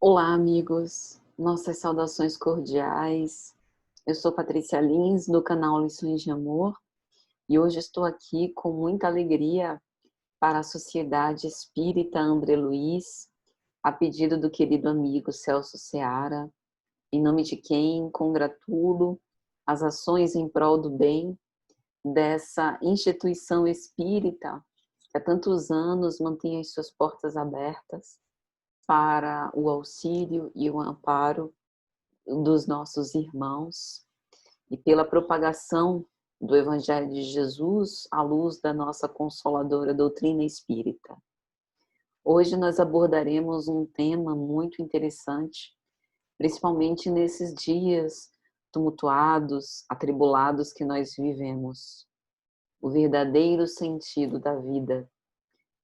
Olá, amigos. Nossas saudações cordiais. Eu sou Patrícia Lins, do canal Lições de Amor, e hoje estou aqui com muita alegria para a Sociedade Espírita André Luiz, a pedido do querido amigo Celso Seara, em nome de quem congratulo as ações em prol do bem dessa instituição espírita que há tantos anos mantém as suas portas abertas para o auxílio e o amparo dos nossos irmãos e pela propagação do Evangelho de Jesus à luz da nossa consoladora doutrina espírita. Hoje nós abordaremos um tema muito interessante, principalmente nesses dias tumultuados, atribulados que nós vivemos. O verdadeiro sentido da vida.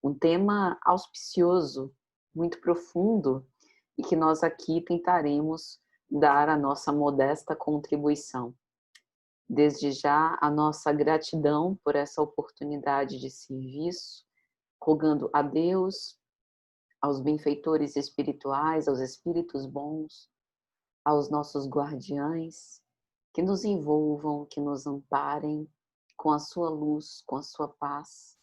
Um tema auspicioso, muito profundo, e que nós aqui tentaremos dar a nossa modesta contribuição. Desde já, a nossa gratidão por essa oportunidade de serviço, rogando a Deus, aos benfeitores espirituais, aos espíritos bons, aos nossos guardiães, que nos envolvam, que nos amparem com a sua luz, com a sua paz,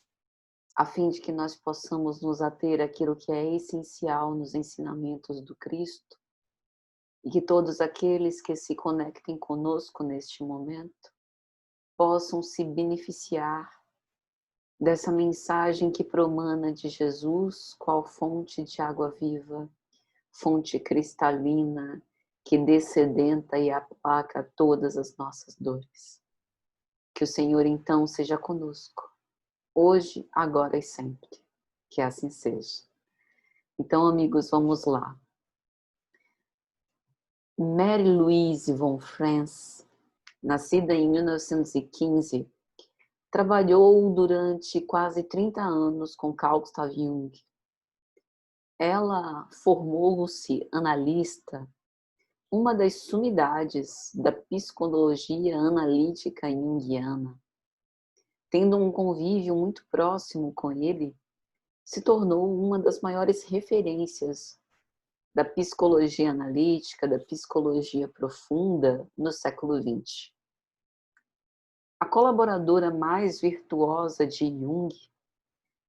a fim de que nós possamos nos ater àquilo que é essencial nos ensinamentos do Cristo, e que todos aqueles que se conectem conosco neste momento possam se beneficiar dessa mensagem que promana de Jesus, qual fonte de água viva, fonte cristalina, que dessedenta e aplaca todas as nossas dores. Que o Senhor então seja conosco, hoje, agora e sempre. Que assim seja. Então, amigos, vamos lá. Mary Louise von Franz, nascida em 1915, trabalhou durante quase 30 anos com Carl Gustav Jung. Ela formou-se analista, uma das sumidades da psicologia analítica junguiana. Tendo um convívio muito próximo com ele, se tornou uma das maiores referências da psicologia analítica, da psicologia profunda no século XX. A colaboradora mais virtuosa de Jung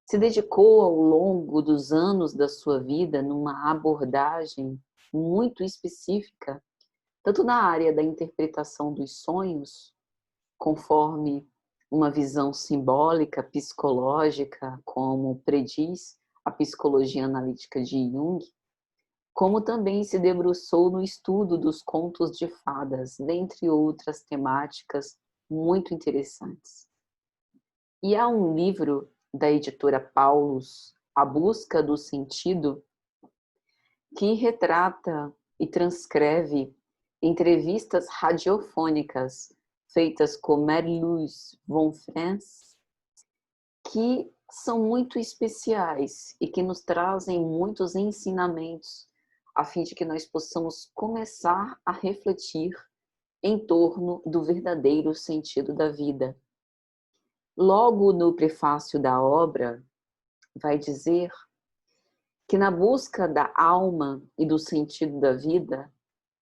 se dedicou ao longo dos anos da sua vida numa abordagem muito específica, tanto na área da interpretação dos sonhos, conforme uma visão simbólica, psicológica, como prediz a psicologia analítica de Jung, como também se debruçou no estudo dos contos de fadas, dentre outras temáticas muito interessantes. E há um livro da editora Paulus, A Busca do Sentido, que retrata e transcreve entrevistas radiofônicas feitas com Mary-Louise von Franz, que são muito especiais e que nos trazem muitos ensinamentos, a fim de que nós possamos começar a refletir em torno do verdadeiro sentido da vida. Logo no prefácio da obra, vai dizer que na busca da alma e do sentido da vida,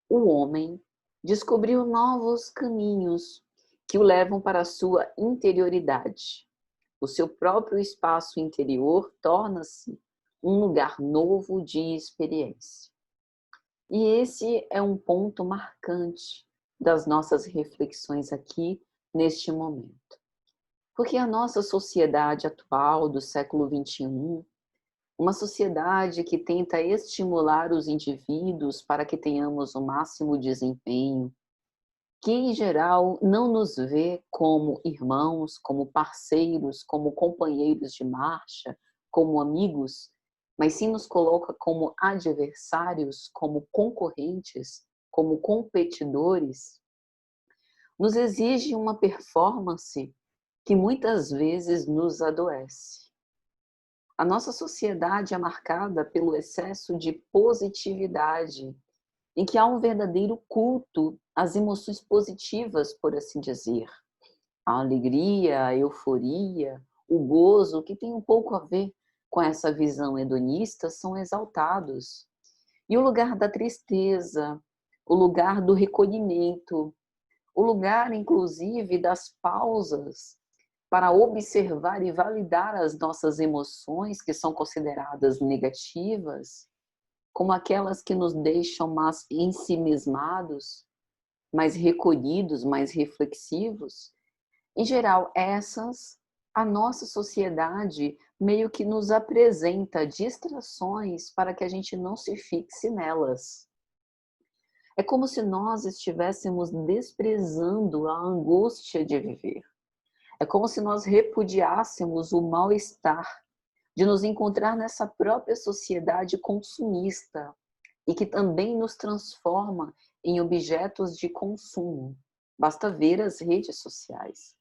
o homem descobriu novos caminhos que o levam para a sua interioridade. O seu próprio espaço interior torna-se um lugar novo de experiência. E esse é um ponto marcante das nossas reflexões aqui neste momento. Porque a nossa sociedade atual do século XXI, uma sociedade que tenta estimular os indivíduos para que tenhamos o máximo desempenho, que em geral não nos vê como irmãos, como parceiros, como companheiros de marcha, como amigos, mas sim nos coloca como adversários, como concorrentes, como competidores, nos exige uma performance que muitas vezes nos adoece. A nossa sociedade é marcada pelo excesso de positividade, em que há um verdadeiro culto às emoções positivas, por assim dizer. A alegria, a euforia, o gozo, que tem um pouco a ver com essa visão hedonista, são exaltados. E o lugar da tristeza, o lugar do recolhimento, o lugar, inclusive, das pausas para observar e validar as nossas emoções que são consideradas negativas, como aquelas que nos deixam mais ensimismados, mais recolhidos, mais reflexivos. Em geral, essas, a nossa sociedade meio que nos apresenta distrações para que a gente não se fixe nelas. É como se nós estivéssemos desprezando a angústia de viver. É como se nós repudiássemos o mal-estar de nos encontrar nessa própria sociedade consumista e que também nos transforma em objetos de consumo. Basta ver as redes sociais.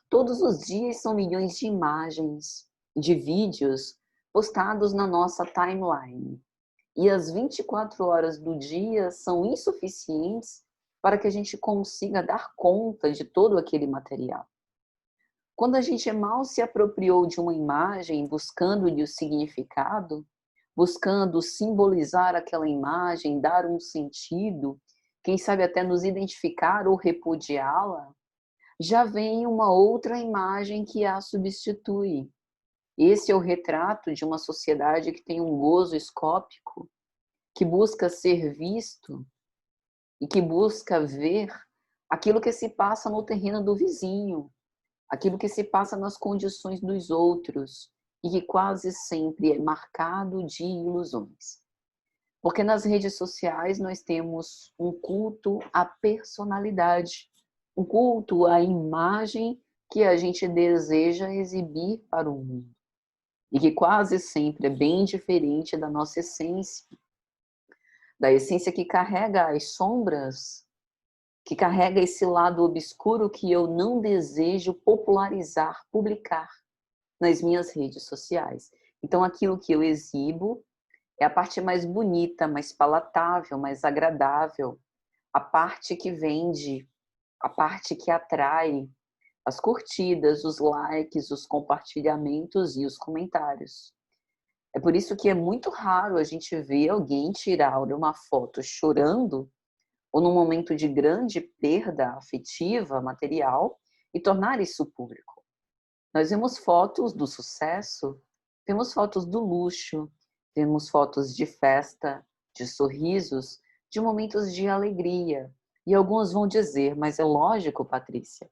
Todos os dias são milhões de imagens, de vídeos postados na nossa timeline. E as 24 horas do dia são insuficientes para que a gente consiga dar conta de todo aquele material. Quando a gente mal se apropriou de uma imagem, buscando-lhe o significado, buscando simbolizar aquela imagem, dar um sentido, quem sabe até nos identificar ou repudiá-la, já vem uma outra imagem que a substitui. Esse é o retrato de uma sociedade que tem um gozo escópico, que busca ser visto e que busca ver aquilo que se passa no terreno do vizinho, aquilo que se passa nas condições dos outros e que quase sempre é marcado de ilusões. Porque nas redes sociais nós temos um culto à personalidade, um culto à imagem que a gente deseja exibir para o mundo e que quase sempre é bem diferente da nossa essência, da essência que carrega as sombras, que carrega esse lado obscuro que eu não desejo popularizar, publicar nas minhas redes sociais. Então, aquilo que eu exibo é a parte mais bonita, mais palatável, mais agradável, a parte que vende, a parte que atrai as curtidas, os likes, os compartilhamentos e os comentários. É por isso que é muito raro a gente ver alguém tirar uma foto chorando ou num momento de grande perda afetiva, material, e tornar isso público. Nós vemos fotos do sucesso, vemos fotos do luxo, vemos fotos de festa, de sorrisos, de momentos de alegria. E alguns vão dizer, mas é lógico, Patrícia,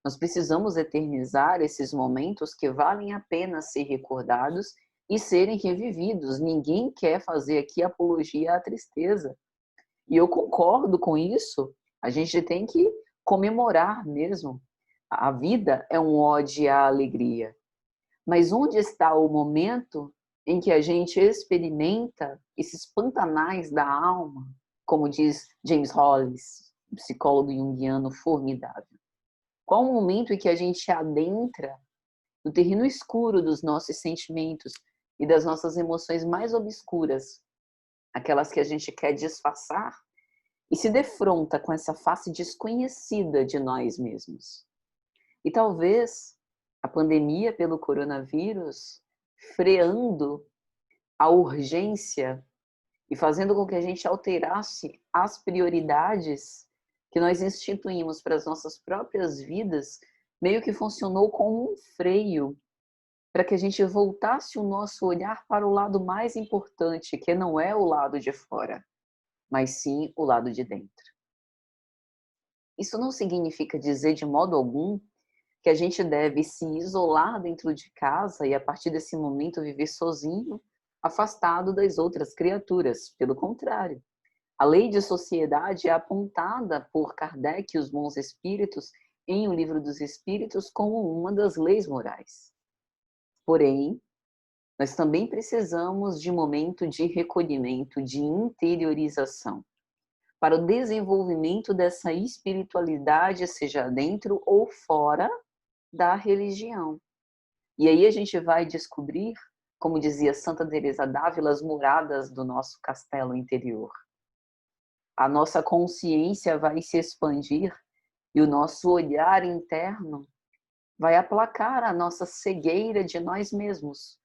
nós precisamos eternizar esses momentos que valem a pena ser recordados e serem revividos. Ninguém quer fazer aqui apologia à tristeza. E eu concordo com isso. A gente tem que comemorar mesmo. A vida é um ode à alegria. Mas onde está o momento em que a gente experimenta esses pantanais da alma, como diz James Hollis, psicólogo junguiano formidável? Qual o momento em que a gente adentra no terreno escuro dos nossos sentimentos e das nossas emoções mais obscuras, aquelas que a gente quer disfarçar, e se defronta com essa face desconhecida de nós mesmos? E talvez a pandemia pelo coronavírus, freando a urgência e fazendo com que a gente alterasse as prioridades que nós instituímos para as nossas próprias vidas, meio que funcionou como um freio para que a gente voltasse o nosso olhar para o lado mais importante, que não é o lado de fora, mas sim o lado de dentro. Isso não significa dizer de modo algum que a gente deve se isolar dentro de casa e a partir desse momento viver sozinho, afastado das outras criaturas. Pelo contrário, a lei de sociedade é apontada por Kardec e os bons espíritos em O Livro dos Espíritos como uma das leis morais. Porém, nós também precisamos de momento de recolhimento, de interiorização, para o desenvolvimento dessa espiritualidade, seja dentro ou fora da religião. E aí a gente vai descobrir, como dizia Santa Teresa d'Ávila, as moradas do nosso castelo interior. A nossa consciência vai se expandir e o nosso olhar interno vai aplacar a nossa cegueira de nós mesmos.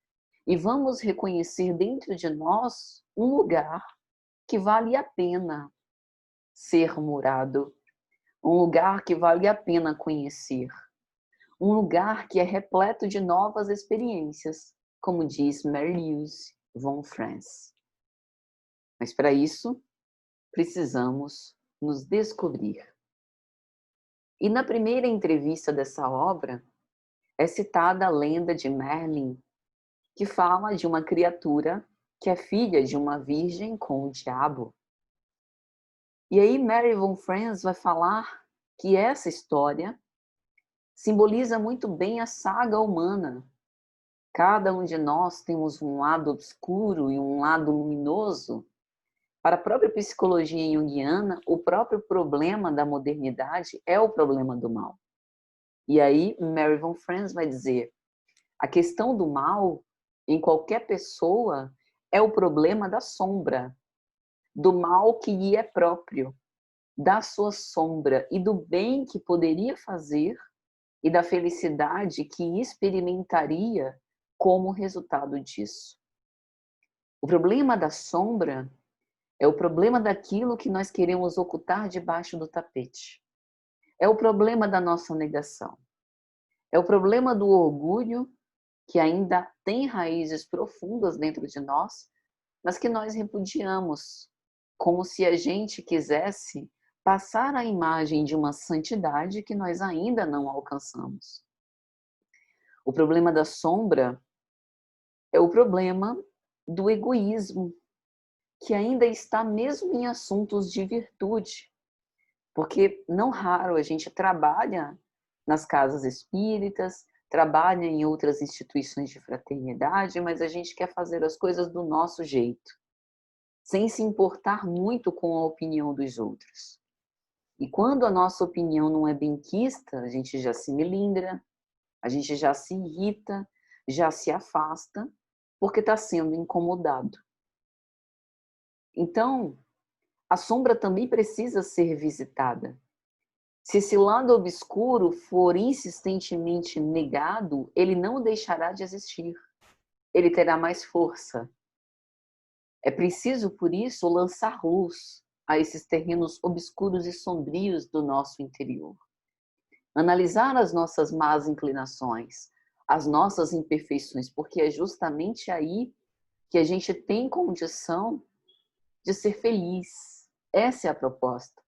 E vamos reconhecer dentro de nós um lugar que vale a pena ser morado, um lugar que vale a pena conhecer, um lugar que é repleto de novas experiências, como diz Mary-Louise von Franz. Mas para isso, precisamos nos descobrir. E na primeira entrevista dessa obra, é citada a lenda de Merlin, que fala de uma criatura que é filha de uma virgem com o diabo. E aí Mary von Franz vai falar que essa história simboliza muito bem a saga humana. Cada um de nós temos um lado obscuro e um lado luminoso. Para a própria psicologia junguiana, o próprio problema da modernidade é o problema do mal. E aí Mary von Franz vai dizer, a questão do mal em qualquer pessoa é o problema da sombra, do mal que lhe é próprio, da sua sombra e do bem que poderia fazer e da felicidade que experimentaria como resultado disso. O problema da sombra é o problema daquilo que nós queremos ocultar debaixo do tapete. É o problema da nossa negação. É o problema do orgulho que ainda tem raízes profundas dentro de nós, mas que nós repudiamos, como se a gente quisesse passar a imagem de uma santidade que nós ainda não alcançamos. O problema da sombra é o problema do egoísmo, que ainda está mesmo em assuntos de virtude, porque não raro a gente trabalha nas casas espíritas, trabalha em outras instituições de fraternidade, mas a gente quer fazer as coisas do nosso jeito, sem se importar muito com a opinião dos outros. E quando a nossa opinião não é benquista, a gente já se melindra, a gente já se irrita, já se afasta, porque está sendo incomodado. Então, a sombra também precisa ser visitada. Se esse lado obscuro for insistentemente negado, ele não deixará de existir. Ele terá mais força. É preciso, por isso, lançar luz a esses terrenos obscuros e sombrios do nosso interior. Analisar as nossas más inclinações, as nossas imperfeições, porque é justamente aí que a gente tem condição de ser feliz. Essa é a proposta.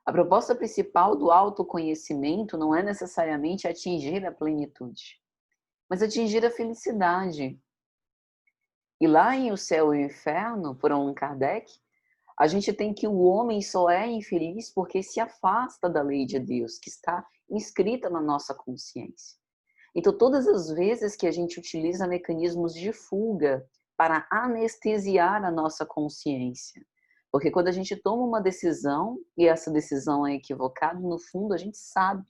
A proposta principal do autoconhecimento não é necessariamente atingir a plenitude, mas atingir a felicidade. E lá em O Céu e o Inferno, por Allan Kardec, a gente tem que o homem só é infeliz porque se afasta da lei de Deus, que está inscrita na nossa consciência. Então, todas as vezes que a gente utiliza mecanismos de fuga para anestesiar a nossa consciência, porque quando a gente toma uma decisão, e essa decisão é equivocada, no fundo a gente sabe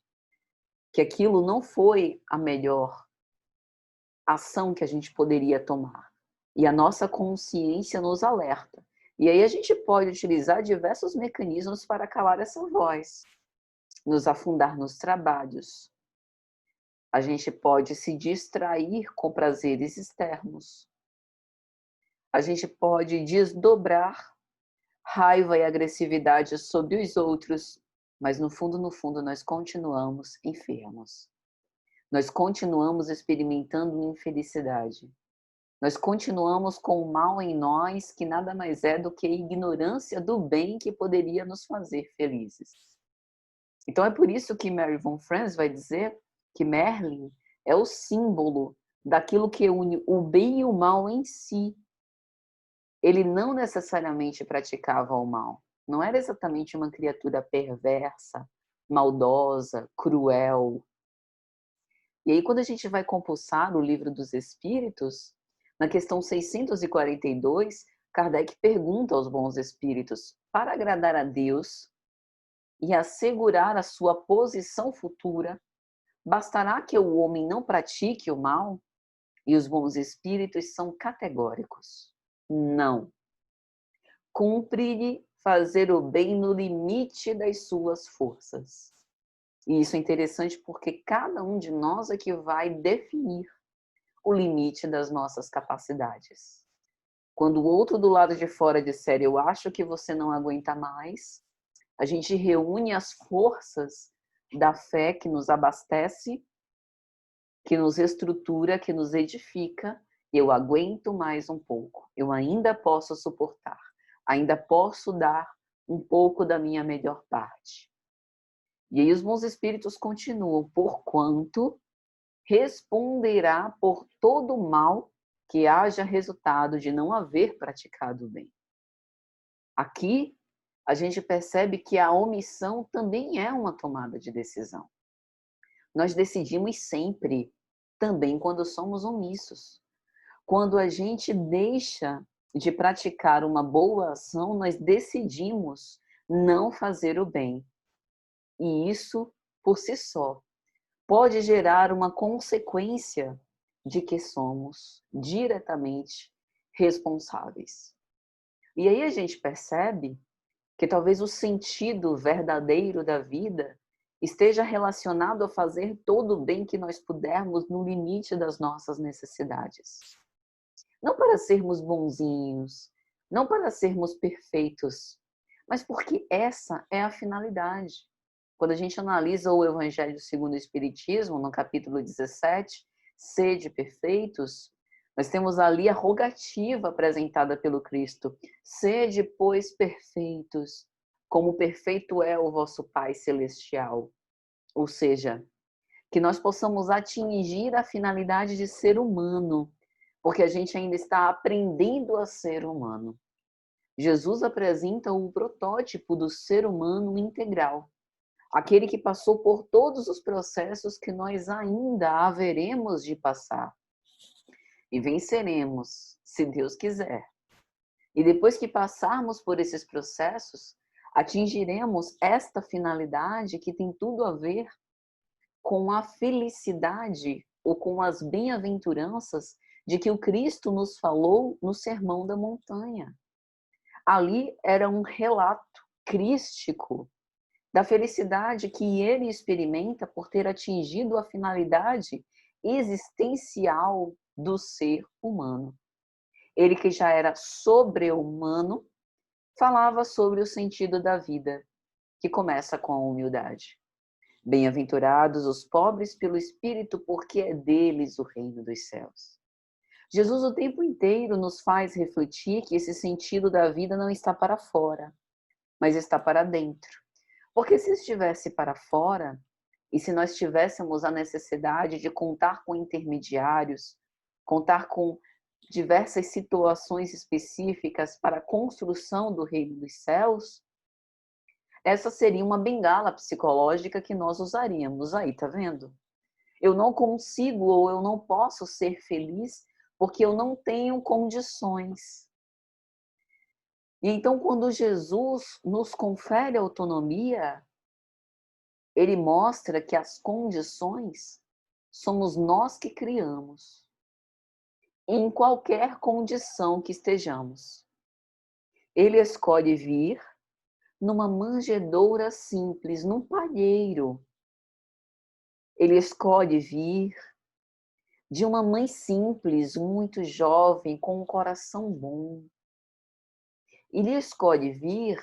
que aquilo não foi a melhor ação que a gente poderia tomar. E a nossa consciência nos alerta. E aí a gente pode utilizar diversos mecanismos para calar essa voz, nos afundar nos trabalhos. A gente pode se distrair com prazeres externos. A gente pode desdobrar raiva e agressividade sobre os outros, mas no fundo, nós continuamos enfermos. Nós continuamos experimentando infelicidade. Nós continuamos com o mal em nós, que nada mais é do que a ignorância do bem que poderia nos fazer felizes. Então é por isso que Mary von Franz vai dizer que Merlin é o símbolo daquilo que une o bem e o mal em si. Ele não necessariamente praticava o mal. Não era exatamente uma criatura perversa, maldosa, cruel. E aí, quando a gente vai compulsar o Livro dos Espíritos, na questão 642, Kardec pergunta aos bons espíritos, para agradar a Deus e assegurar a sua posição futura, bastará que o homem não pratique o mal? E os bons espíritos são categóricos. Não. Cumpre-lhe fazer o bem no limite das suas forças. E isso é interessante porque cada um de nós é que vai definir o limite das nossas capacidades. Quando o outro do lado de fora disser, eu acho que você não aguenta mais, a gente reúne as forças da fé que nos abastece, que nos estrutura, que nos edifica. Eu aguento mais um pouco, eu ainda posso suportar, ainda posso dar um pouco da minha melhor parte. E aí os bons espíritos continuam, porquanto responderá por todo o mal que haja resultado de não haver praticado o bem. Aqui a gente percebe que a omissão também é uma tomada de decisão. Nós decidimos sempre, também quando somos omissos. Quando a gente deixa de praticar uma boa ação, nós decidimos não fazer o bem. E isso, por si só, pode gerar uma consequência de que somos diretamente responsáveis. E aí a gente percebe que talvez o sentido verdadeiro da vida esteja relacionado a fazer todo o bem que nós pudermos no limite das nossas necessidades. Não para sermos bonzinhos, não para sermos perfeitos, mas porque essa é a finalidade. Quando a gente analisa o Evangelho segundo o Espiritismo, no capítulo 17, sede perfeitos, nós temos ali a rogativa apresentada pelo Cristo. Sede, pois, perfeitos, como perfeito é o vosso Pai Celestial. Ou seja, que nós possamos atingir a finalidade de ser humano, porque a gente ainda está aprendendo a ser humano. Jesus apresenta o protótipo do ser humano integral, aquele que passou por todos os processos que nós ainda haveremos de passar. E venceremos, se Deus quiser. E depois que passarmos por esses processos, atingiremos esta finalidade que tem tudo a ver com a felicidade ou com as bem-aventuranças de que o Cristo nos falou no Sermão da Montanha. Ali era um relato crístico da felicidade que ele experimenta por ter atingido a finalidade existencial do ser humano. Ele que já era sobre-humano, falava sobre o sentido da vida, que começa com a humildade. Bem-aventurados os pobres pelo espírito, porque é deles o reino dos céus. Jesus o tempo inteiro nos faz refletir que esse sentido da vida não está para fora, mas está para dentro. Porque se estivesse para fora, e se nós tivéssemos a necessidade de contar com intermediários, contar com diversas situações específicas para a construção do reino dos céus, essa seria uma bengala psicológica que nós usaríamos. Aí, tá vendo? Eu não consigo ou eu não posso ser feliz porque eu não tenho condições. E então, quando Jesus nos confere autonomia, ele mostra que as condições somos nós que criamos, em qualquer condição que estejamos. Ele escolhe vir numa manjedoura simples, num palheiro. Ele escolhe vir de uma mãe simples, muito jovem, com um coração bom. Ele escolhe vir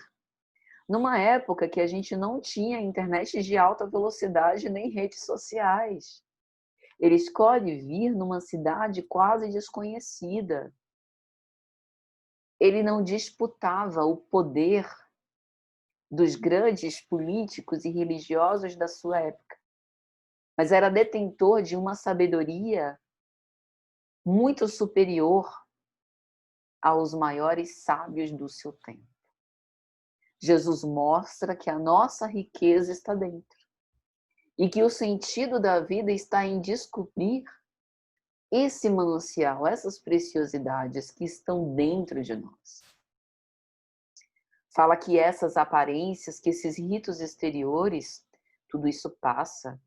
numa época que a gente não tinha internet de alta velocidade nem redes sociais. Ele escolhe vir numa cidade quase desconhecida. Ele não disputava o poder dos grandes políticos e religiosos da sua época, mas era detentor de uma sabedoria muito superior aos maiores sábios do seu tempo. Jesus mostra que a nossa riqueza está dentro e que o sentido da vida está em descobrir esse manancial, essas preciosidades que estão dentro de nós. Fala que essas aparências, que esses ritos exteriores, tudo isso passa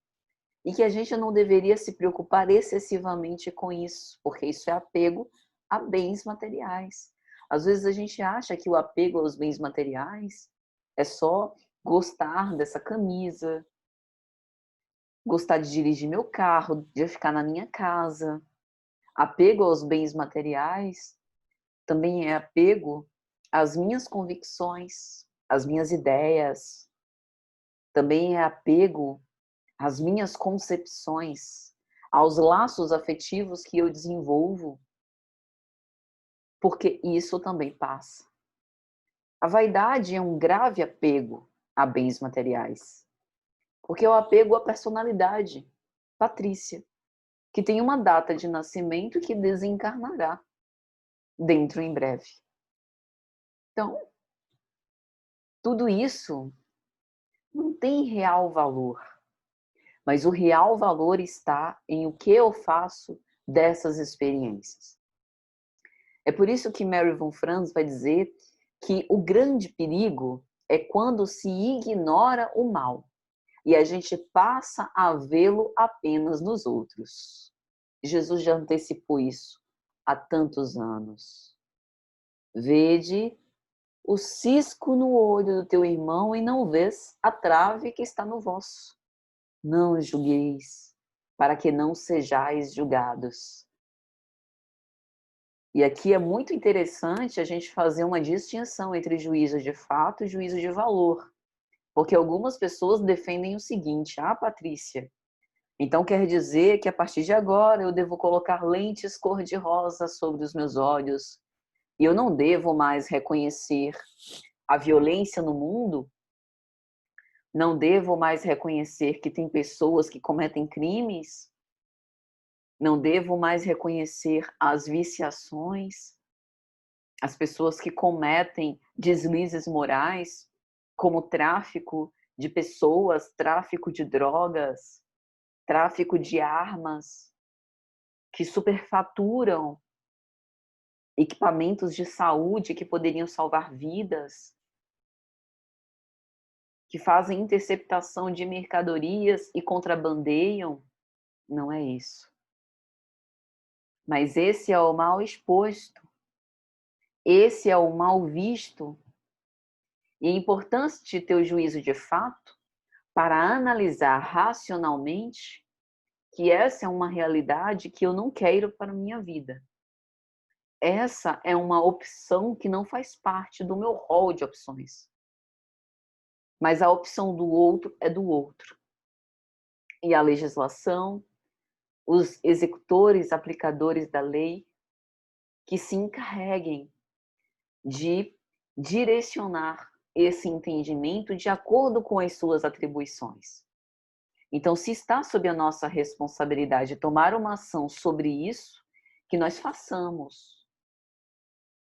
e que a gente não deveria se preocupar excessivamente com isso, porque isso é apego a bens materiais. Às vezes a gente acha que o apego aos bens materiais é só gostar dessa camisa, gostar de dirigir meu carro, de ficar na minha casa. Apego aos bens materiais também é apego às minhas convicções, às minhas ideias, também é apego às minhas concepções, aos laços afetivos que eu desenvolvo, porque isso também passa. A vaidade é um grave apego a bens materiais, porque é o apego à personalidade, Patrícia, que tem uma data de nascimento que desencarnará dentro em breve. Então, tudo isso não tem real valor, mas o real valor está em o que eu faço dessas experiências. É por isso que Mary von Franz vai dizer que o grande perigo é quando se ignora o mal e a gente passa a vê-lo apenas nos outros. Jesus já antecipou isso há tantos anos. Vede o cisco no olho do teu irmão e não vês a trave que está no vosso. Não julgueis, para que não sejais julgados. E aqui é muito interessante a gente fazer uma distinção entre juízo de fato e juízo de valor. Porque algumas pessoas defendem o seguinte: Patrícia, então quer dizer que a partir de agora eu devo colocar lentes cor-de-rosa sobre os meus olhos e eu não devo mais reconhecer a violência no mundo? Não devo mais reconhecer que tem pessoas que cometem crimes? Não devo mais reconhecer as viciações, as pessoas que cometem deslizes morais, como tráfico de pessoas, tráfico de drogas, tráfico de armas, que superfaturam equipamentos de saúde que poderiam salvar vidas, que fazem interceptação de mercadorias e contrabandeiam? Não é isso. Mas esse é o mal exposto, esse é o mal visto, e é importante ter o juízo de fato para analisar racionalmente que essa é uma realidade que eu não quero para a minha vida. Essa é uma opção que não faz parte do meu rol de opções. Mas a opção do outro é do outro. E a legislação, os executores, aplicadores da lei, que se encarreguem de direcionar esse entendimento de acordo com as suas atribuições. Então, se está sob a nossa responsabilidade tomar uma ação sobre isso, que nós façamos,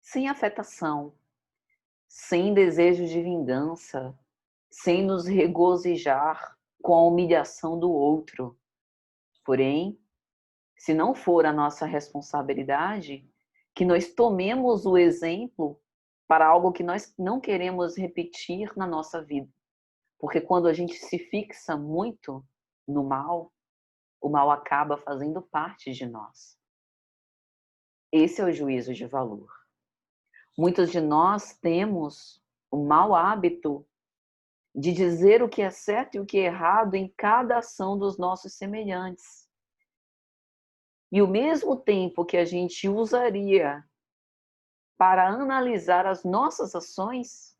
sem afetação, sem desejo de vingança, sem nos regozijar com a humilhação do outro. Porém, se não for a nossa responsabilidade, que nós tomemos o exemplo para algo que nós não queremos repetir na nossa vida. Porque quando a gente se fixa muito no mal, o mal acaba fazendo parte de nós. Esse é o juízo de valor. Muitos de nós temos o mau hábito de dizer o que é certo e o que é errado em cada ação dos nossos semelhantes. E o mesmo tempo que a gente usaria para analisar as nossas ações,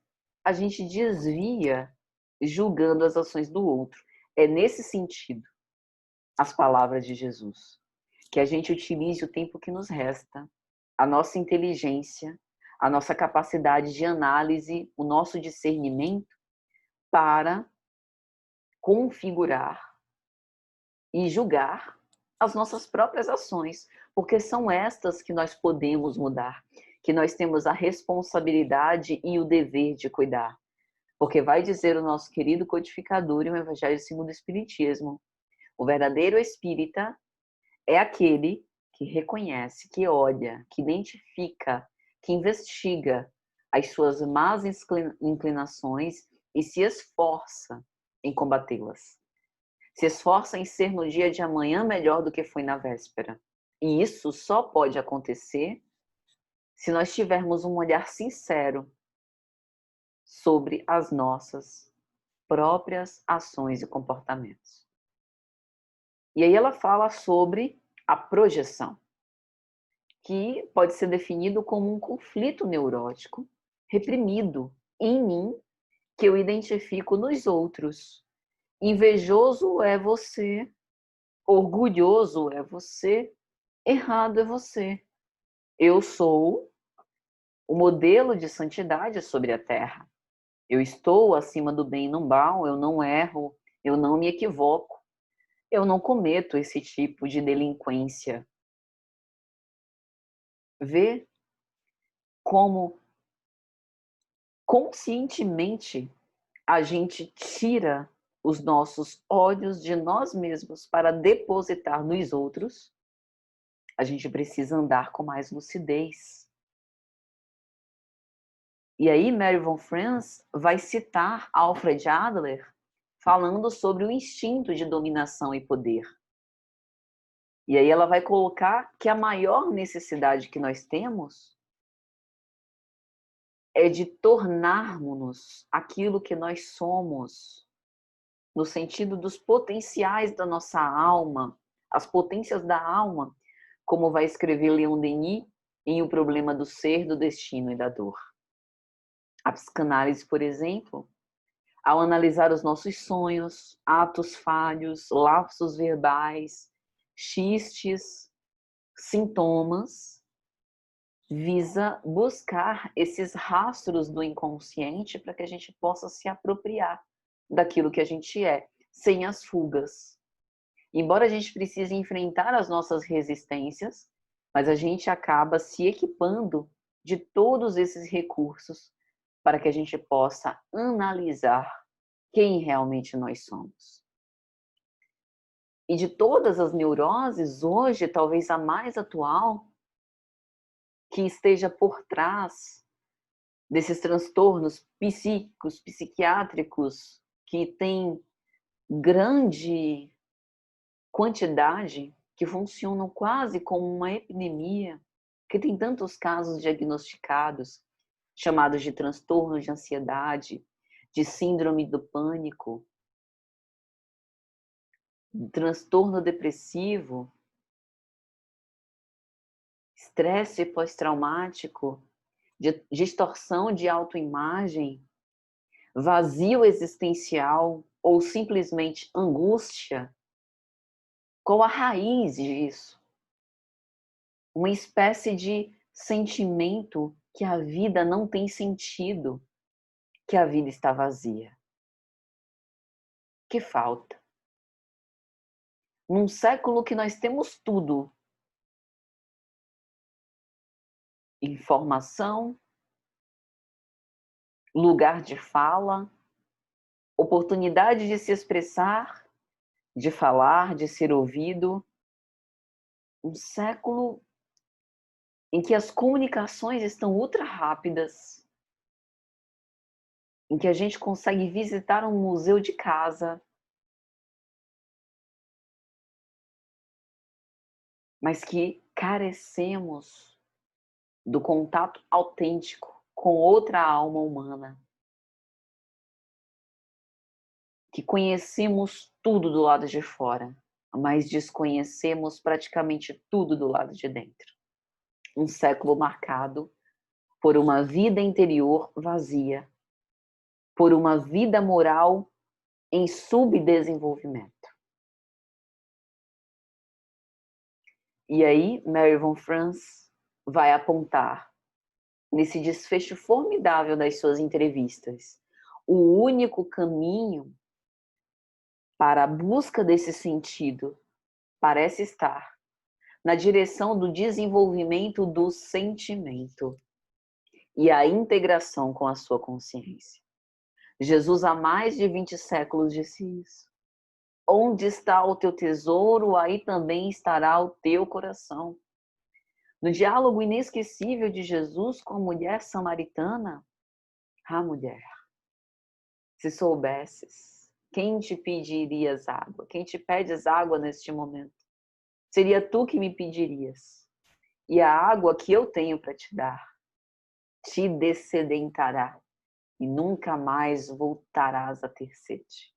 a gente desvia julgando as ações do outro. É nesse sentido as palavras de Jesus. Que a gente utilize o tempo que nos resta, a nossa inteligência, a nossa capacidade de análise, o nosso discernimento para configurar e julgar as nossas próprias ações, porque são estas que nós podemos mudar, que nós temos a responsabilidade e o dever de cuidar. Porque vai dizer o nosso querido codificador em o Evangelho segundo o Espiritismo, o verdadeiro espírita é aquele que reconhece, que olha, que identifica, que investiga as suas más inclinações e se esforça em combatê-las. Se esforça em ser no dia de amanhã melhor do que foi na véspera. E isso só pode acontecer se nós tivermos um olhar sincero sobre as nossas próprias ações e comportamentos. E aí ela fala sobre a projeção, que pode ser definido como um conflito neurótico reprimido em mim, que eu identifico nos outros. Invejoso é você, orgulhoso é você, errado é você. Eu sou o modelo de santidade sobre a terra. Eu estou acima do bem e do mal, eu não erro, eu não me equivoco, eu não cometo esse tipo de delinquência. Vê como conscientemente a gente tira os nossos olhos de nós mesmos para depositar nos outros. A gente precisa andar com mais lucidez. E aí Mary von Franz vai citar Alfred Adler falando sobre o instinto de dominação e poder. E aí ela vai colocar que a maior necessidade que nós temos é de tornarmos-nos aquilo que nós somos, no sentido dos potenciais da nossa alma, as potências da alma, como vai escrever Leon Denis em O Problema do Ser, do Destino e da Dor. A psicanálise, por exemplo, ao analisar os nossos sonhos, atos falhos, lapsos verbais, xistes, sintomas, visa buscar esses rastros do inconsciente para que a gente possa se apropriar daquilo que a gente é, sem as fugas. Embora a gente precise enfrentar as nossas resistências, mas a gente acaba se equipando de todos esses recursos para que a gente possa analisar quem realmente nós somos. E de todas as neuroses, hoje, talvez a mais atual, que esteja por trás desses transtornos psíquicos, psiquiátricos, que tem grande quantidade, que funcionam quase como uma epidemia, que tem tantos casos diagnosticados, chamados de transtorno de ansiedade, de síndrome do pânico, transtorno depressivo, estresse pós-traumático, distorção de autoimagem, vazio existencial ou simplesmente angústia. Qual a raiz disso? Uma espécie de sentimento que a vida não tem sentido, que a vida está vazia. Que falta? Num século que nós temos tudo, informação, lugar de fala, oportunidade de se expressar, de falar, de ser ouvido, um século em que as comunicações estão ultra rápidas, em que a gente consegue visitar um museu de casa, mas que carecemos do contato autêntico com outra alma humana, que conhecemos tudo do lado de fora, mas desconhecemos praticamente tudo do lado de dentro. Um século marcado por uma vida interior vazia, por uma vida moral em subdesenvolvimento. E aí, Mary von Franz vai apontar, nesse desfecho formidável das suas entrevistas, o único caminho para a busca desse sentido parece estar na direção do desenvolvimento do sentimento e a integração com a sua consciência. Jesus há mais de 20 séculos disse isso. Onde está o teu tesouro, aí também estará o teu coração. No diálogo inesquecível de Jesus com a mulher samaritana, mulher, se soubesses, quem te pedirias água? Quem te pedes água neste momento? Seria tu que me pedirias. E a água que eu tenho para te dar te dessedentará e nunca mais voltarás a ter sede.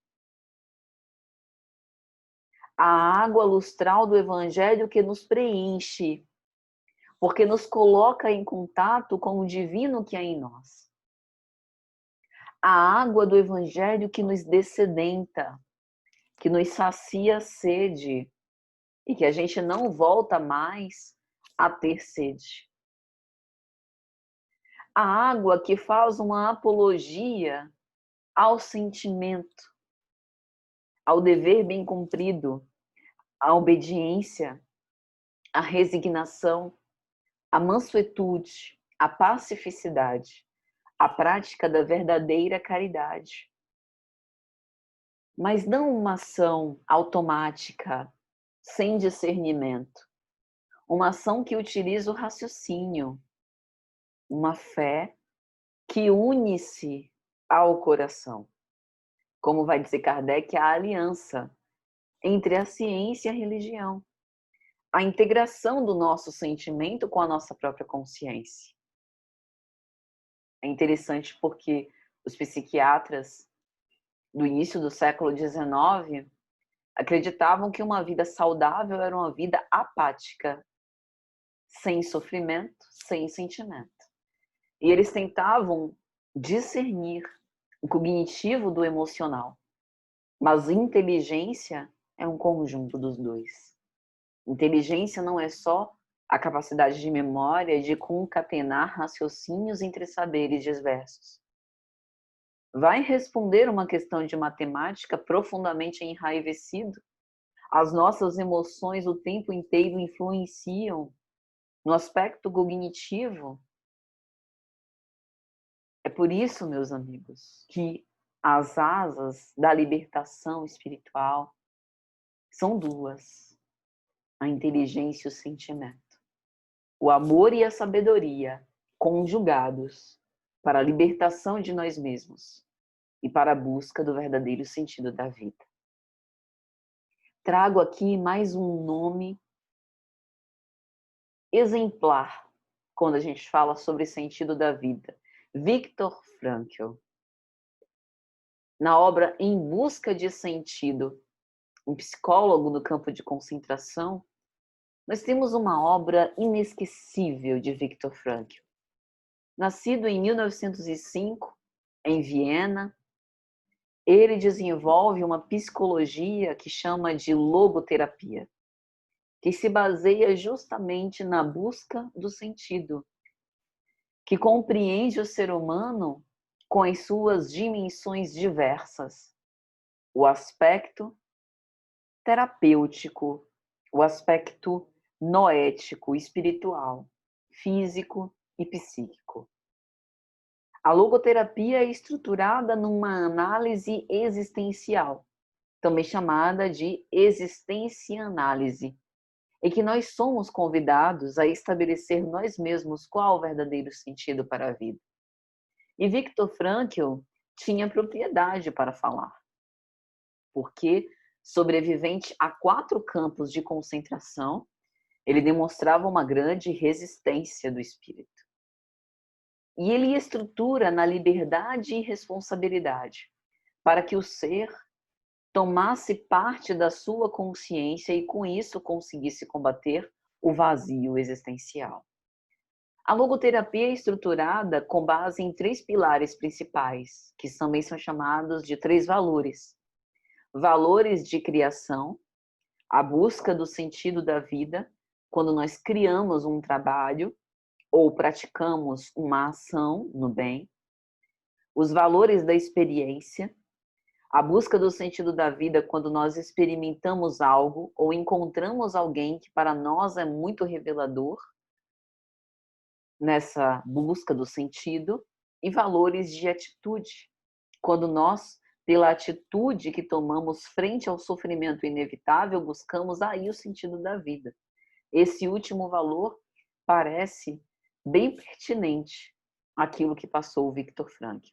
A água lustral do Evangelho que nos preenche, porque nos coloca em contato com o divino que há em nós. A água do Evangelho que nos dessedenta, que nos sacia a sede e que a gente não volta mais a ter sede. A água que faz uma apologia ao sentimento, ao dever bem cumprido, à obediência, à resignação, à mansuetude, à pacificidade, à prática da verdadeira caridade. Mas não uma ação automática, sem discernimento. Uma ação que utiliza o raciocínio, uma fé que une-se ao coração. Como vai dizer Kardec, a aliança entre a ciência e a religião. A integração do nosso sentimento com a nossa própria consciência. É interessante porque os psiquiatras do início do século XIX acreditavam que uma vida saudável era uma vida apática, sem sofrimento, sem sentimento. E eles tentavam discernir o cognitivo do emocional. Mas inteligência é um conjunto dos dois. Inteligência não é só a capacidade de memória de concatenar raciocínios entre saberes diversos. Vai responder uma questão de matemática profundamente enraivecido? As nossas emoções o tempo inteiro influenciam no aspecto cognitivo? É por isso, meus amigos, que as asas da libertação espiritual são duas: a inteligência e o sentimento. O amor e a sabedoria conjugados para a libertação de nós mesmos e para a busca do verdadeiro sentido da vida. Trago aqui mais um nome exemplar quando a gente fala sobre sentido da vida. Viktor Frankl. Na obra Em Busca de Sentido, um psicólogo no campo de concentração, nós temos uma obra inesquecível de Viktor Frankl. Nascido em 1905, em Viena, ele desenvolve uma psicologia que chama de logoterapia, que se baseia justamente na busca do sentido, que compreende o ser humano com as suas dimensões diversas, o aspecto terapêutico, o aspecto noético, espiritual, físico e psíquico. A logoterapia é estruturada numa análise existencial, também chamada de existencianálise, em que nós somos convidados a estabelecer nós mesmos qual o verdadeiro sentido para a vida. E Viktor Frankl tinha propriedade para falar, porque, sobrevivente a 4 campos de concentração, ele demonstrava uma grande resistência do espírito. E ele estrutura na liberdade e responsabilidade, para que o ser tomasse parte da sua consciência e com isso conseguisse combater o vazio existencial. A logoterapia é estruturada com base em 3 pilares principais, que também são chamados de 3 valores. Valores de criação, a busca do sentido da vida, quando nós criamos um trabalho ou praticamos uma ação no bem. Os valores da experiência, a busca do sentido da vida quando nós experimentamos algo ou encontramos alguém que para nós é muito revelador nessa busca do sentido, e valores de atitude, quando nós, pela atitude que tomamos frente ao sofrimento inevitável, buscamos aí o sentido da vida. Esse último valor parece bem pertinente àquilo que passou o Viktor Frankl.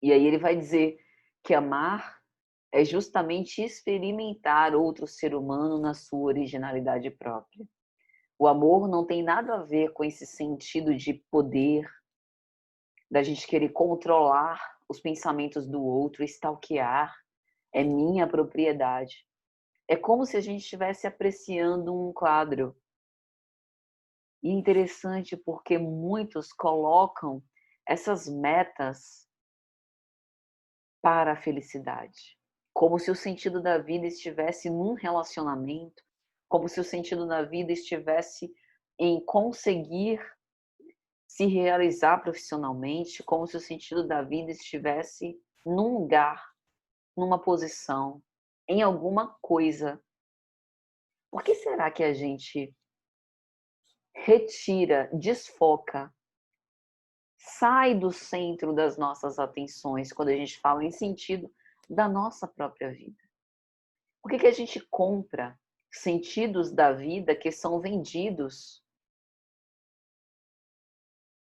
E aí ele vai dizer que amar é justamente experimentar outro ser humano na sua originalidade própria. O amor não tem nada a ver com esse sentido de poder, da gente querer controlar os pensamentos do outro, stalkear, é minha propriedade. É como se a gente estivesse apreciando um quadro. E é interessante porque muitos colocam essas metas para a felicidade, como se o sentido da vida estivesse num relacionamento, como se o sentido da vida estivesse em conseguir se realizar profissionalmente, como se o sentido da vida estivesse num lugar, numa posição, em alguma coisa. Por que será que a gente retira, desfoca, sai do centro das nossas atenções quando a gente fala em sentido da nossa própria vida? Por que que a gente compra sentidos da vida que são vendidos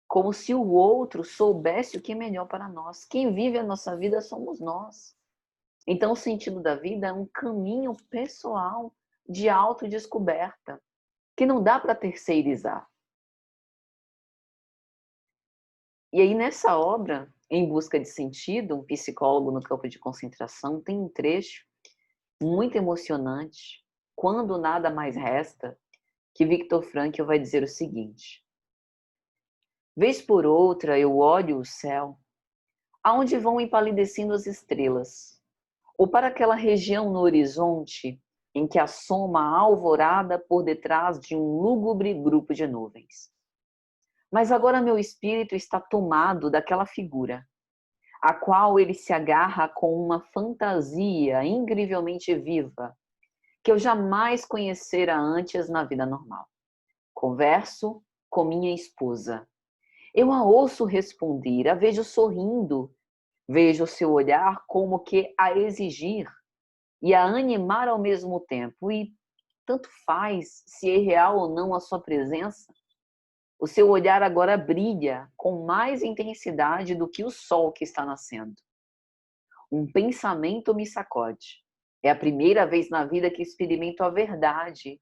como se o outro soubesse o que é melhor para nós? Quem vive a nossa vida somos nós. Então, o sentido da vida é um caminho pessoal de autodescoberta, que não dá para terceirizar. E aí, nessa obra, Em Busca de Sentido, um psicólogo no campo de concentração, tem um trecho muito emocionante, Quando Nada Mais Resta, que Viktor Frankl vai dizer o seguinte: vez por outra eu olho o céu, aonde vão empalidecendo as estrelas, ou para aquela região no horizonte em que assoma a alvorada por detrás de um lúgubre grupo de nuvens. Mas agora meu espírito está tomado daquela figura, a qual ele se agarra com uma fantasia incrivelmente viva, que eu jamais conhecera antes na vida normal. Converso com minha esposa. Eu a ouço responder, a vejo sorrindo, vejo o seu olhar como que a exigir e a animar ao mesmo tempo, e tanto faz se é real ou não a sua presença. O seu olhar agora brilha com mais intensidade do que o sol que está nascendo. Um pensamento me sacode. É a primeira vez na vida que experimento a verdade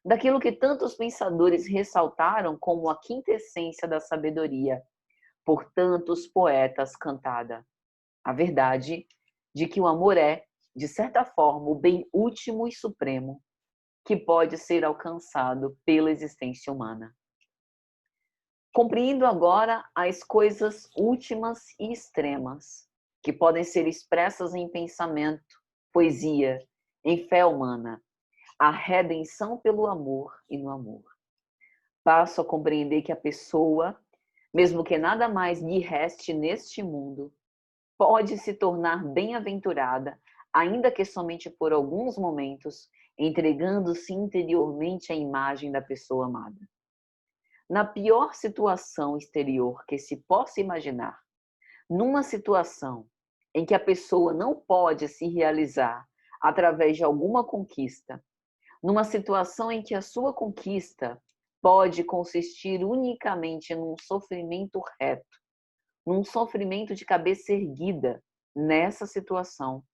daquilo que tantos pensadores ressaltaram como a quintessência da sabedoria, por tantos poetas cantada. A verdade de que o amor é, de certa forma, o bem último e supremo que pode ser alcançado pela existência humana. Compreendo agora as coisas últimas e extremas, que podem ser expressas em pensamento, poesia, em fé humana, a redenção pelo amor e no amor. Passo a compreender que a pessoa, mesmo que nada mais lhe reste neste mundo, pode se tornar bem-aventurada, ainda que somente por alguns momentos, entregando-se interiormente à imagem da pessoa amada. Na pior situação exterior que se possa imaginar, numa situação em que a pessoa não pode se realizar através de alguma conquista, numa situação em que a sua conquista pode consistir unicamente num sofrimento reto, num sofrimento de cabeça erguida, nessa situação,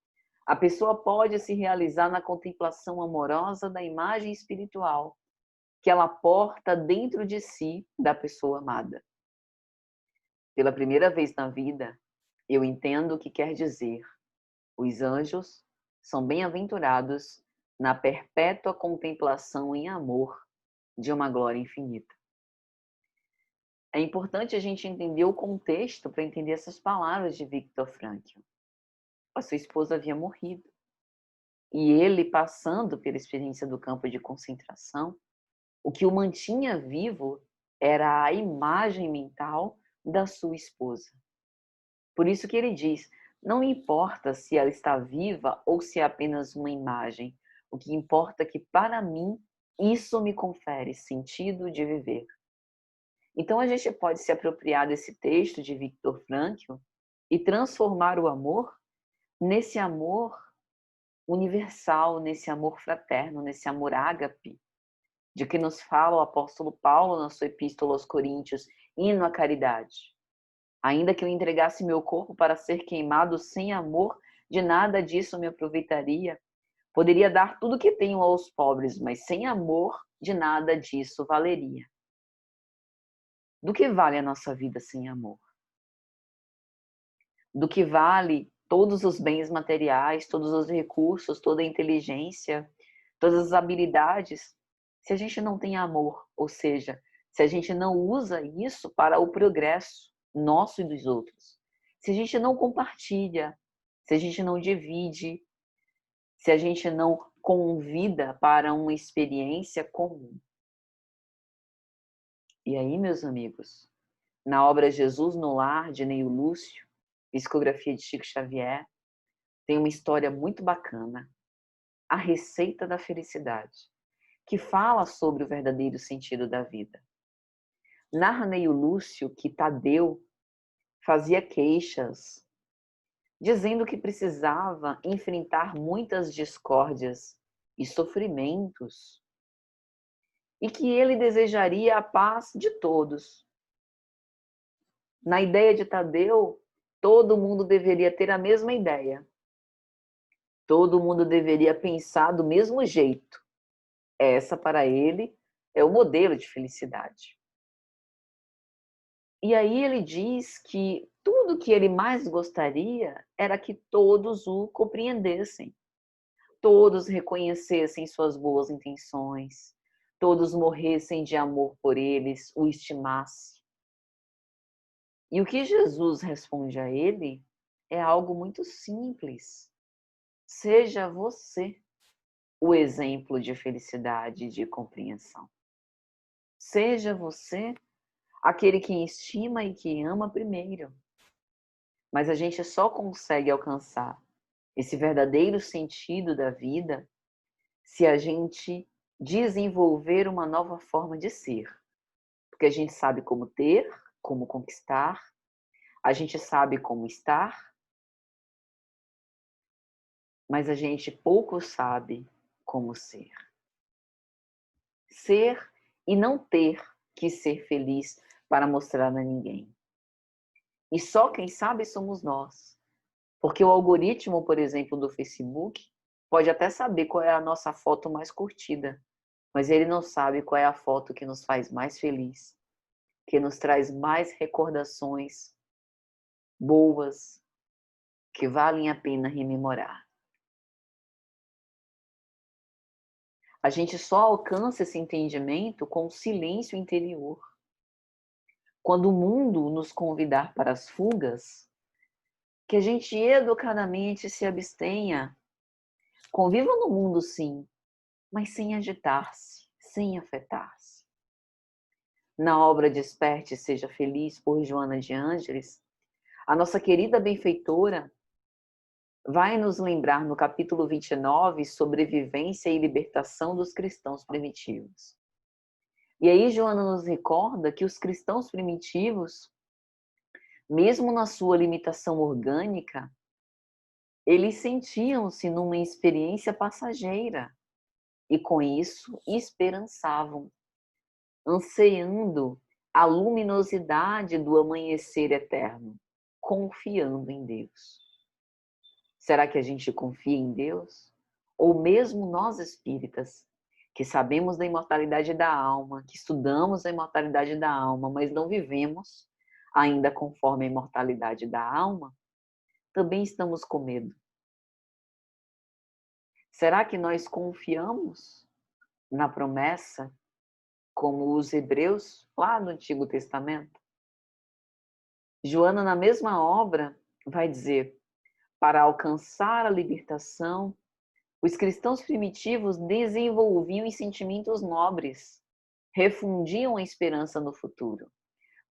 a pessoa pode se realizar na contemplação amorosa da imagem espiritual que ela porta dentro de si da pessoa amada. Pela primeira vez na vida, eu entendo o que quer dizer: os anjos são bem-aventurados na perpétua contemplação em amor de uma glória infinita. É importante a gente entender o contexto para entender essas palavras de Viktor Frankl. A sua esposa havia morrido. E ele, passando pela experiência do campo de concentração, o que o mantinha vivo era a imagem mental da sua esposa. Por isso que ele diz, não importa se ela está viva ou se é apenas uma imagem, o que importa é que, para mim, isso me confere sentido de viver. Então a gente pode se apropriar desse texto de Viktor Frankl e transformar o amor nesse amor universal, nesse amor fraterno, nesse amor ágape, de que nos fala o apóstolo Paulo na sua epístola aos Coríntios, hino à caridade. Ainda que eu entregasse meu corpo para ser queimado sem amor, de nada disso me aproveitaria. Poderia dar tudo que tenho aos pobres, mas sem amor, de nada disso valeria. Do que vale a nossa vida sem amor? Do que vale todos os bens materiais, todos os recursos, toda a inteligência, todas as habilidades, se a gente não tem amor, ou seja, se a gente não usa isso para o progresso nosso e dos outros, se a gente não compartilha, se a gente não divide, se a gente não convida para uma experiência comum. E aí, meus amigos, na obra Jesus no Lar, de Neio Lúcio, psicografia de Chico Xavier, tem uma história muito bacana, A Receita da Felicidade, que fala sobre o verdadeiro sentido da vida. Narra Neio Lúcio que Tadeu fazia queixas, dizendo que precisava enfrentar muitas discórdias e sofrimentos, e que ele desejaria a paz de todos. Na ideia de Tadeu, todo mundo deveria ter a mesma ideia. Todo mundo deveria pensar do mesmo jeito. Essa, para ele, é o modelo de felicidade. E aí ele diz que tudo que ele mais gostaria era que todos o compreendessem, todos reconhecessem suas boas intenções, todos morressem de amor por eles, o estimassem. E o que Jesus responde a ele é algo muito simples. Seja você o exemplo de felicidade e de compreensão. Seja você aquele que estima e que ama primeiro. Mas a gente só consegue alcançar esse verdadeiro sentido da vida se a gente desenvolver uma nova forma de ser. Porque a gente sabe como ter, como conquistar, a gente sabe como estar, mas a gente pouco sabe como ser. Ser e não ter que ser feliz para mostrar a ninguém. E só quem sabe somos nós. Porque o algoritmo, por exemplo, do Facebook, pode até saber qual é a nossa foto mais curtida, mas ele não sabe qual é a foto que nos faz mais feliz, que nos traz mais recordações boas, que valem a pena rememorar. A gente só alcança esse entendimento com o silêncio interior. Quando o mundo nos convidar para as fugas, que a gente educadamente se abstenha. Conviva no mundo, sim, mas sem agitar-se, sem afetar-se. Na obra Desperte e Seja Feliz, por Joana de Ângeles, a nossa querida benfeitora vai nos lembrar no capítulo 29 sobrevivência e libertação dos cristãos primitivos. E aí Joana nos recorda que os cristãos primitivos, mesmo na sua limitação orgânica, eles sentiam-se numa experiência passageira e com isso esperançavam, ansiando a luminosidade do amanhecer eterno, confiando em Deus. Será que a gente confia em Deus? Ou mesmo nós espíritas, que sabemos da imortalidade da alma, que estudamos a imortalidade da alma, mas não vivemos ainda conforme a imortalidade da alma, também estamos com medo. Será que nós confiamos na promessa, como os hebreus lá no Antigo Testamento? Joana, na mesma obra, vai dizer: para alcançar a libertação, os cristãos primitivos desenvolviam os sentimentos nobres, refundiam a esperança no futuro,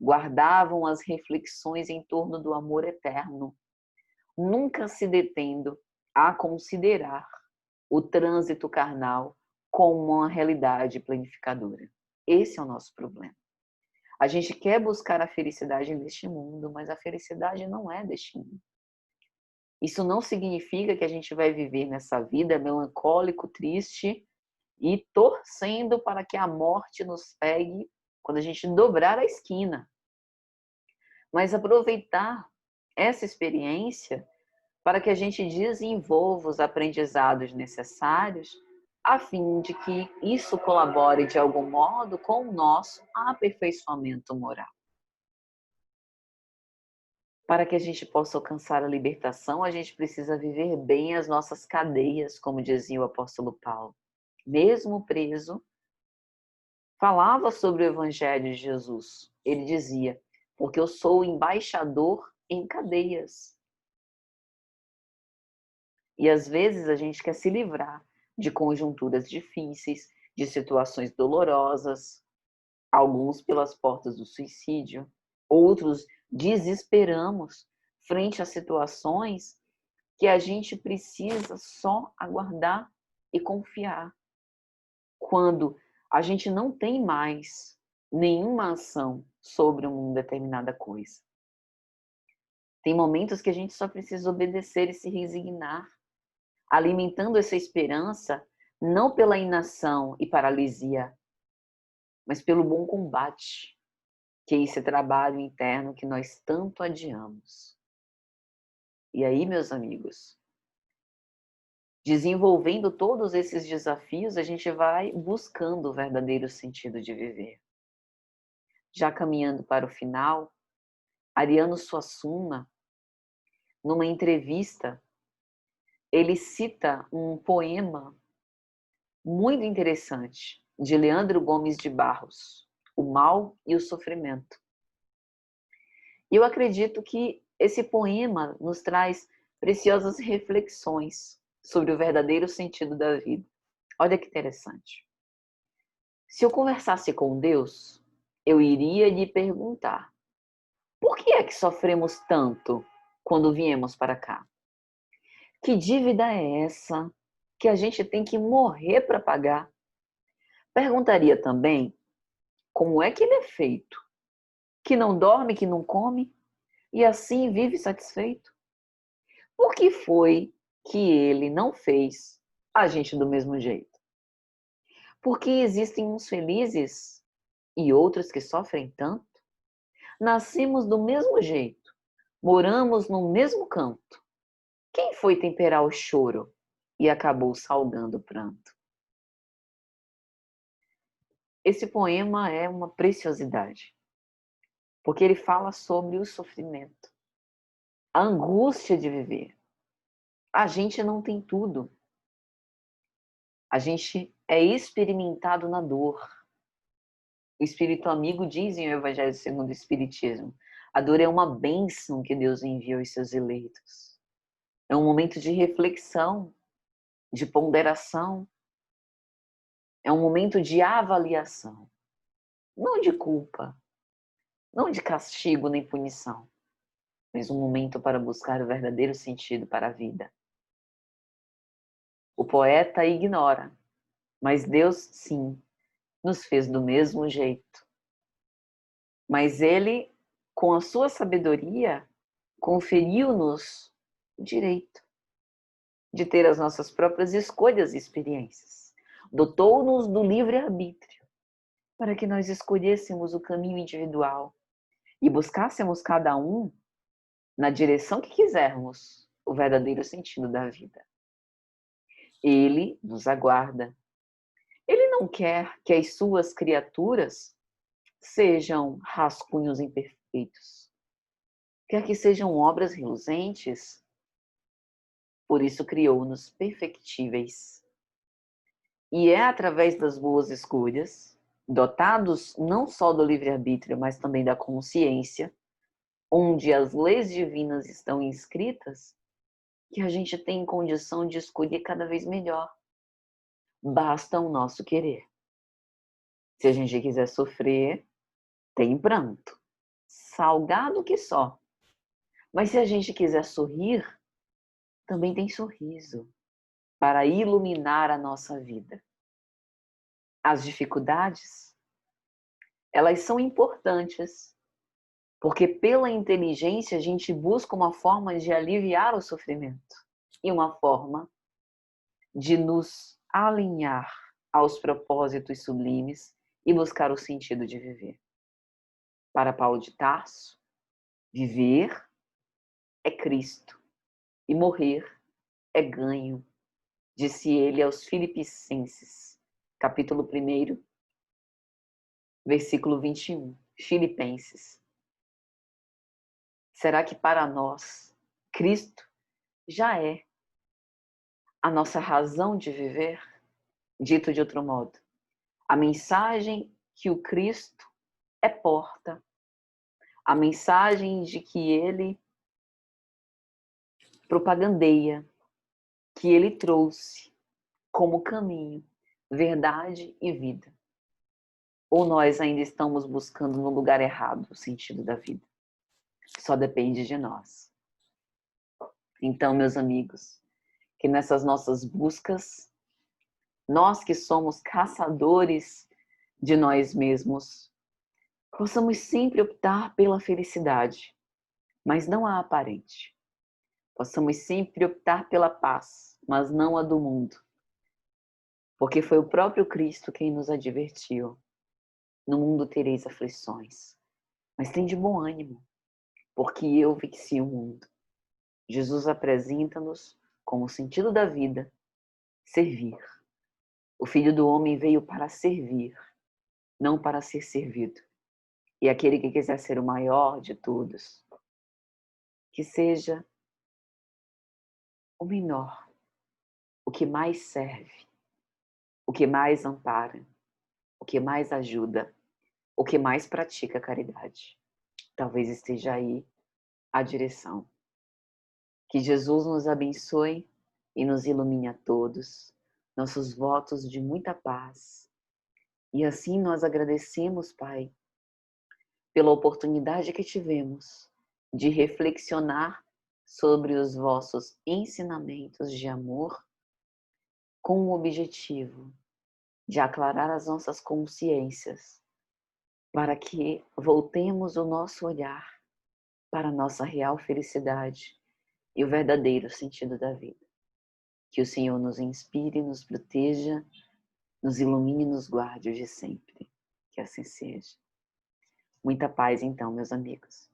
guardavam as reflexões em torno do amor eterno, nunca se detendo a considerar o trânsito carnal como uma realidade planificadora. Esse é o nosso problema. A gente quer buscar a felicidade neste mundo, mas a felicidade não é deste mundo. Isso não significa que a gente vai viver nessa vida melancólico, triste e torcendo para que a morte nos pegue quando a gente dobrar a esquina. Mas aproveitar essa experiência para que a gente desenvolva os aprendizados necessários a fim de que isso colabore de algum modo com o nosso aperfeiçoamento moral. Para que a gente possa alcançar a libertação, a gente precisa viver bem as nossas cadeias, como dizia o apóstolo Paulo. Mesmo preso, falava sobre o Evangelho de Jesus. Ele dizia: porque eu sou embaixador em cadeias. E às vezes a gente quer se livrar de conjunturas difíceis, de situações dolorosas, alguns pelas portas do suicídio, outros desesperamos frente a situações que a gente precisa só aguardar e confiar. Quando a gente não tem mais nenhuma ação sobre uma determinada coisa. Tem momentos que a gente só precisa obedecer e se resignar, alimentando essa esperança não pela inação e paralisia, mas pelo bom combate, que é esse trabalho interno que nós tanto adiamos. E aí, meus amigos, desenvolvendo todos esses desafios, a gente vai buscando o verdadeiro sentido de viver. Já caminhando para o final, Ariano Suassuna, numa entrevista, ele cita um poema muito interessante de Leandro Gomes de Barros, O Mal e o Sofrimento. E eu acredito que esse poema nos traz preciosas reflexões sobre o verdadeiro sentido da vida. Olha que interessante. Se eu conversasse com Deus, eu iria lhe perguntar: por que é que sofremos tanto quando viemos para cá? Que dívida é essa que a gente tem que morrer para pagar? Perguntaria também como é que ele é feito, que não dorme, que não come e assim vive satisfeito. Por que foi que ele não fez a gente do mesmo jeito? Porque existem uns felizes e outros que sofrem tanto? Nascemos do mesmo jeito, moramos no mesmo canto. Quem foi temperar o choro e acabou salgando o pranto? Esse poema é uma preciosidade, porque ele fala sobre o sofrimento, a angústia de viver. A gente não tem tudo. A gente é experimentado na dor. O Espírito Amigo diz em O Evangelho segundo o Espiritismo: a dor é uma bênção que Deus envia aos seus eleitos. É um momento de reflexão, de ponderação. É um momento de avaliação. Não de culpa, não de castigo nem punição, mas um momento para buscar o verdadeiro sentido para a vida. O poeta ignora, mas Deus, sim, nos fez do mesmo jeito. Mas ele, com a sua sabedoria, conferiu-nos o direito de ter as nossas próprias escolhas e experiências. Dotou-nos do livre-arbítrio, para que nós escolhêssemos o caminho individual e buscássemos cada um, na direção que quisermos, o verdadeiro sentido da vida. Ele nos aguarda. Ele não quer que as suas criaturas sejam rascunhos imperfeitos. Quer que sejam obras reluzentes. Por isso criou-nos perfectíveis. E é através das boas escolhas, dotados não só do livre-arbítrio, mas também da consciência, onde as leis divinas estão inscritas, que a gente tem condição de escolher cada vez melhor. Basta o nosso querer. Se a gente quiser sofrer, tem pranto. Salgado que só. Mas se a gente quiser sorrir, também tem sorriso para iluminar a nossa vida. As dificuldades, elas são importantes, porque pela inteligência a gente busca uma forma de aliviar o sofrimento e uma forma de nos alinhar aos propósitos sublimes e buscar o sentido de viver. Para Paulo de Tarso, viver é Cristo e morrer é ganho, disse ele aos Filipenses, capítulo 1, versículo 21. Filipenses. Será que para nós, Cristo já é a nossa razão de viver? Dito de outro modo, a mensagem que o Cristo é porta, a mensagem de que Ele propagandeia, que Ele trouxe como caminho, verdade e vida. Ou nós ainda estamos buscando no lugar errado o sentido da vida? Só depende de nós. Então, meus amigos, que nessas nossas buscas, nós que somos caçadores de nós mesmos, possamos sempre optar pela felicidade, mas não a aparente. Possamos sempre optar pela paz, mas não a do mundo. Porque foi o próprio Cristo quem nos advertiu. No mundo tereis aflições, mas tem de bom ânimo, porque eu venci o mundo. Jesus apresenta-nos como o sentido da vida, servir. O Filho do Homem veio para servir, não para ser servido. E aquele que quiser ser o maior de todos, que seja o menor, o que mais serve, o que mais ampara, o que mais ajuda, o que mais pratica caridade. Talvez esteja aí a direção. Que Jesus nos abençoe e nos ilumine a todos. Nossos votos de muita paz. E assim nós agradecemos, Pai, pela oportunidade que tivemos de reflexionar sobre os vossos ensinamentos de amor com o objetivo de aclarar as nossas consciências para que voltemos o nosso olhar para a nossa real felicidade e o verdadeiro sentido da vida. Que o Senhor nos inspire, nos proteja, nos ilumine e nos guarde hoje e sempre. Que assim seja. Muita paz então, meus amigos.